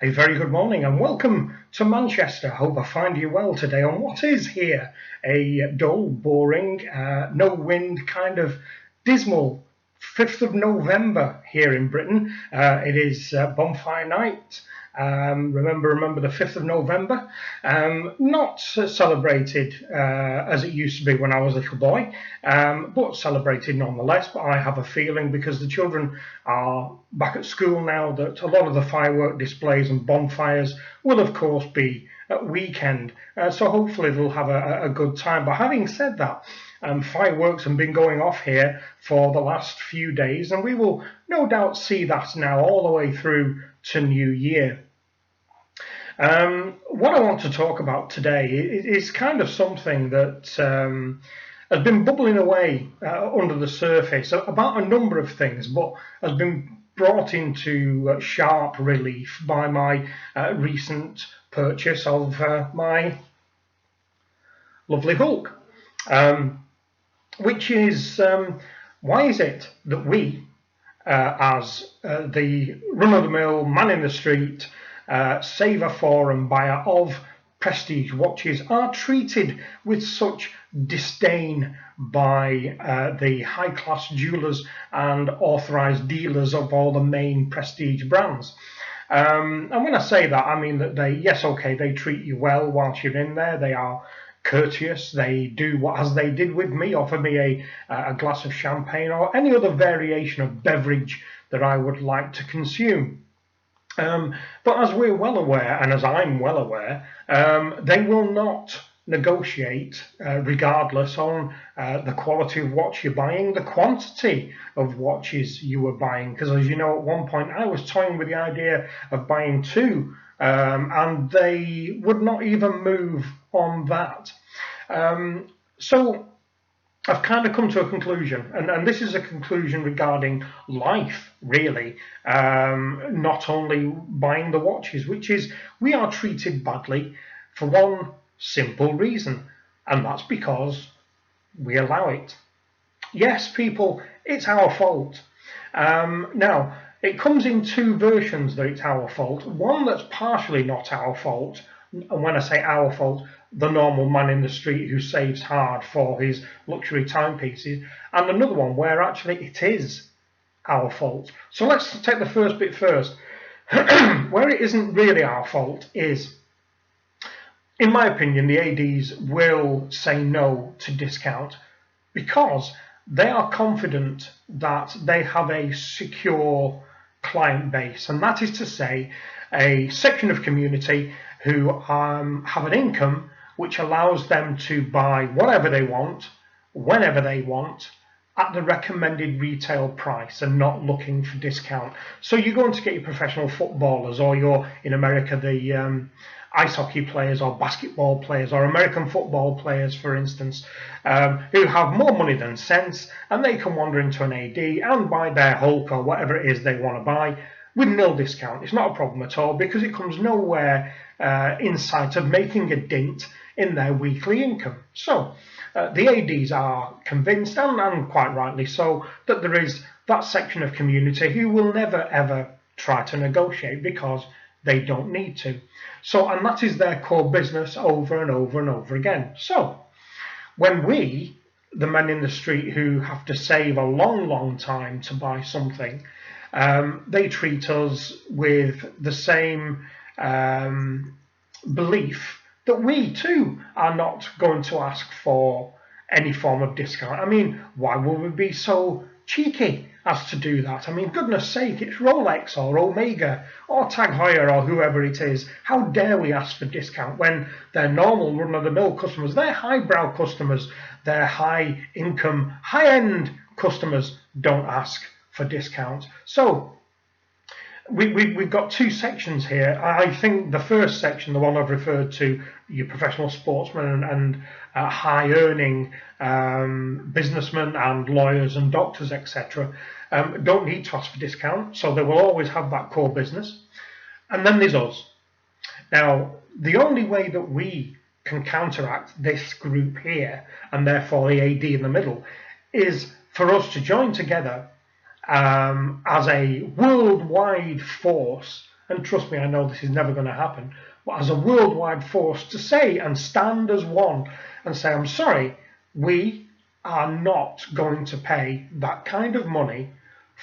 A very good morning and welcome to Manchester. Hope I find you well today on what is here a dull, boring, no wind, kind of dismal 5th of November here in Britain. It is bonfire night. Remember the 5th of November. Not celebrated as it used to be when I was a little boy, but celebrated nonetheless. But I have a feeling, because the children are back at school now, that a lot of the firework displays and bonfires will, of course, be at weekend. So hopefully they'll have a good time. But having said that, fireworks have been going off here for the last few days, and we will no doubt see that now all the way through to New Year. What I want to talk about today is kind of something that has been bubbling away under the surface about a number of things, but has been brought into sharp relief by my recent purchase of my lovely Hulk, which is why is it that we, as the run-of-the-mill man in the street, saver for and buyer of prestige watches, are treated with such disdain by the high-class jewelers and authorised dealers of all the main prestige brands. And when I say that, I mean that they treat you well whilst you're in there. They are courteous. They do as they did with me, offer me a glass of champagne or any other variation of beverage that I would like to consume. But as we're well aware, and as I'm well aware, they will not negotiate regardless on the quality of watch you're buying, the quantity of watches you were buying. Because as you know, at one point I was toying with the idea of buying two, and they would not even move on that. So I've kind of come to a conclusion, and this is a conclusion regarding life, really, not only buying the watches, which is we are treated badly for one simple reason, and that's because we allow it. Yes, people, it's our fault. Now, it comes in two versions that it's our fault. One that's partially not our fault, and when I say our fault, the normal man in the street who saves hard for his luxury timepieces, and another one where actually it is our fault. So let's take the first bit first. Where it isn't really our fault is, in my opinion, the ADs will say no to discount because they are confident that they have a secure client base, and that is to say a section of community who have an income which allows them to buy whatever they want, whenever they want, at the recommended retail price and not looking for discount. So you're going to get your professional footballers, or you're in America the ice hockey players or basketball players or American football players, for instance, who have more money than sense, and they can wander into an AD and buy their Hulk or whatever it is they want to buy with nil discount. It's not a problem at all because it comes nowhere in sight of making a dent in their weekly income. So the ADs are convinced, and quite rightly so, that there is that section of community who will never ever try to negotiate because they don't need to. So, and that is their core business over and over and over again. So when we, the men in the street who have to save a long time to buy something, they treat us with the same belief that we too are not going to ask for any form of discount. I mean, why would we be so cheeky as to do that? I mean, goodness sake, it's Rolex or Omega or Tag Heuer or whoever it is. How dare we ask for discount when they're normal run-of-the-mill customers, they're highbrow customers, they're high-income, high-end customers don't ask for discount. So we've got two sections here. I think the first section, the one I've referred to, your professional sportsmen and high-earning businessmen and lawyers and doctors, etc., don't need to ask for discount, so they will always have that core business. And then there's us. Now, the only way that we can counteract this group here, and therefore the AD in the middle, is for us to join together as a worldwide force and trust me, I know this is never going to happen, but as a worldwide force to say and stand as one and say, I'm sorry, we are not going to pay that kind of money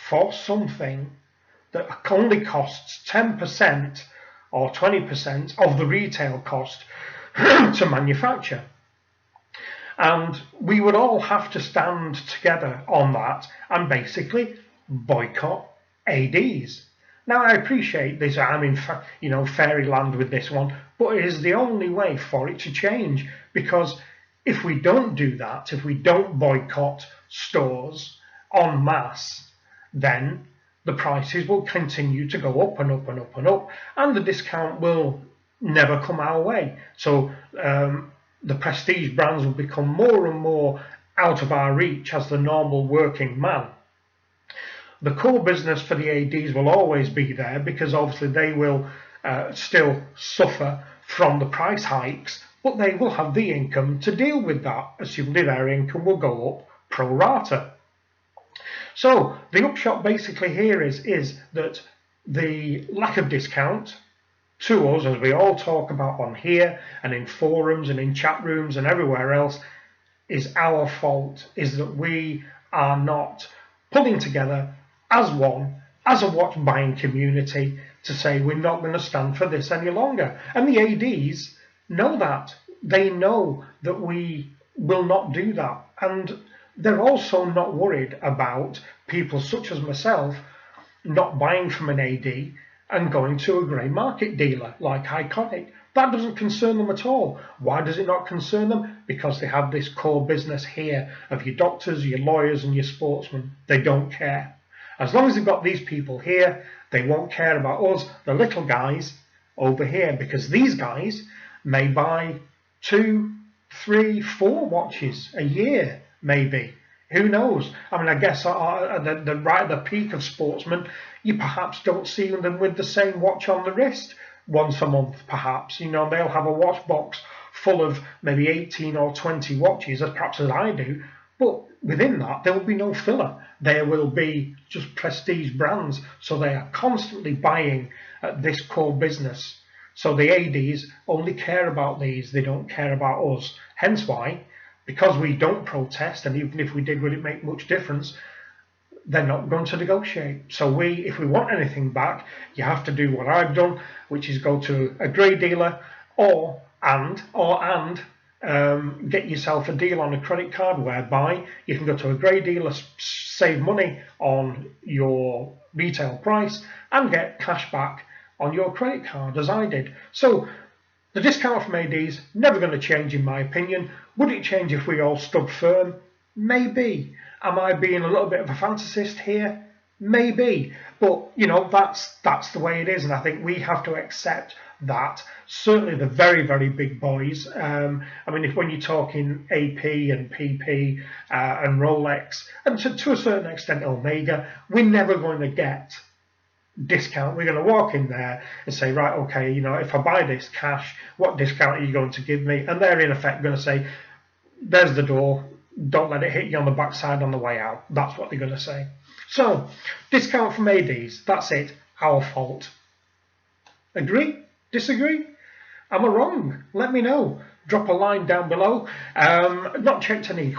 for something that only costs 10% or 20% of the retail cost to manufacture. And we would all have to stand together on that and basically boycott ADs. Now, I appreciate this. I'm in, fairyland with this one, but it is the only way for it to change. Because if we don't do that, if we don't boycott stores en masse, then the prices will continue to go up and up and up and up, and the discount will never come our way. So the prestige brands will become more and more out of our reach as the normal working man. The core business for the ADs will always be there, because obviously they will still suffer from the price hikes, but they will have the income to deal with that, assuming their income will go up pro rata. So the upshot basically here is that the lack of discount to us, as we all talk about on here and in forums and in chat rooms and everywhere else, is our fault, is that we are not pulling together as one, as a watch buying community, to say we're not going to stand for this any longer. And the ADs know that. They know that we will not do that. And they're also not worried about people such as myself not buying from an AD and going to a grey market dealer like Iconic. That doesn't concern them at all. Why does it not concern them? Because they have this core business here of your doctors, your lawyers and your sportsmen. They don't care. As long as they've got these people here, they won't care about us, the little guys over here, because these guys may buy 2, 3, 4 watches a year, maybe. Who knows? I mean, I guess right at the peak of sportsmen, you perhaps don't see them with the same watch on the wrist once a month, perhaps. They'll have a watch box full of maybe 18 or 20 watches, perhaps as I do. But within that, there will be no filler. There will be just prestige brands. So they are constantly buying this core business. So the ADs only care about these. They don't care about us. Hence why, because we don't protest, and even if we did, would it make much difference? They're not going to negotiate. So if we want anything back, you have to do what I've done, which is go to a grey dealer and get yourself a deal on a credit card whereby you can go to a grey dealer, save money on your retail price, and get cash back on your credit card, as I did. So the discount from ADs never going to change, in my opinion. Would it change if we all stood firm? Maybe. Am I being a little bit of a fantasist here? Maybe. But that's the way it is, and I think we have to accept that. Certainly the very, very big boys. When you're talking AP and PP and Rolex, and to a certain extent Omega, we're never going to get discount. We're going to walk in there and say, right, okay, if I buy this cash, what discount are you going to give me? And they're in effect going to say, there's the door, don't let it hit you on the backside on the way out. That's what they're going to say. So, discount from ADs, that's it, our fault. Agree? Disagree? Am I wrong? Let me know. Drop a line down below. I've not checked any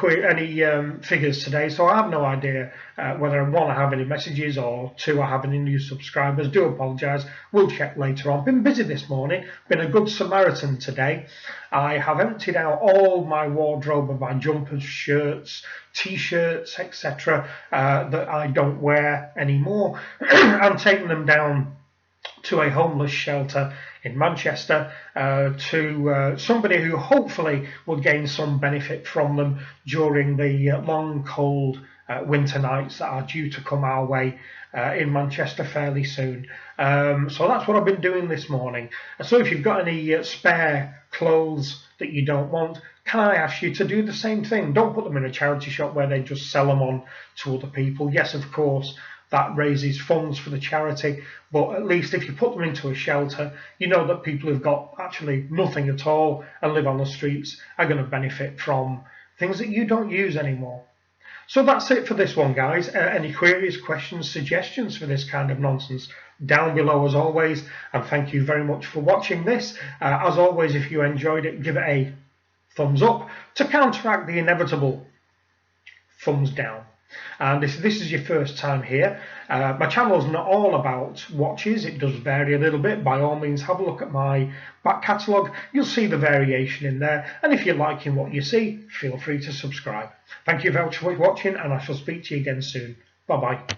figures today, so I have no idea whether one, I have any messages, or two, I have any new subscribers. Do apologise. We'll check later on. Been busy this morning. Been a good Samaritan today. I have emptied out all my wardrobe of my jumpers, shirts, t-shirts, etc. That I don't wear anymore. I'm taking them down to a homeless shelter in Manchester, to somebody who hopefully will gain some benefit from them during the long, cold winter nights that are due to come our way in Manchester fairly soon. So that's what I've been doing this morning. So if you've got any spare clothes that you don't want, can I ask you to do the same thing? Don't put them in a charity shop where they just sell them on to other people. Yes, of course, that raises funds for the charity, but at least if you put them into a shelter, you know that people who've got actually nothing at all and live on the streets are going to benefit from things that you don't use anymore. So that's it for this one, guys. Any queries, questions, suggestions for this kind of nonsense, down below as always, and thank you very much for watching this. As always, if you enjoyed it, give it a thumbs up to counteract the inevitable thumbs down. And if this is your first time here, my channel is not all about watches, it does vary a little bit. By all means, have a look at my back catalogue, you'll see the variation in there, and if you're liking what you see, feel free to subscribe. Thank you very much for watching, and I shall speak to you again soon. Bye bye.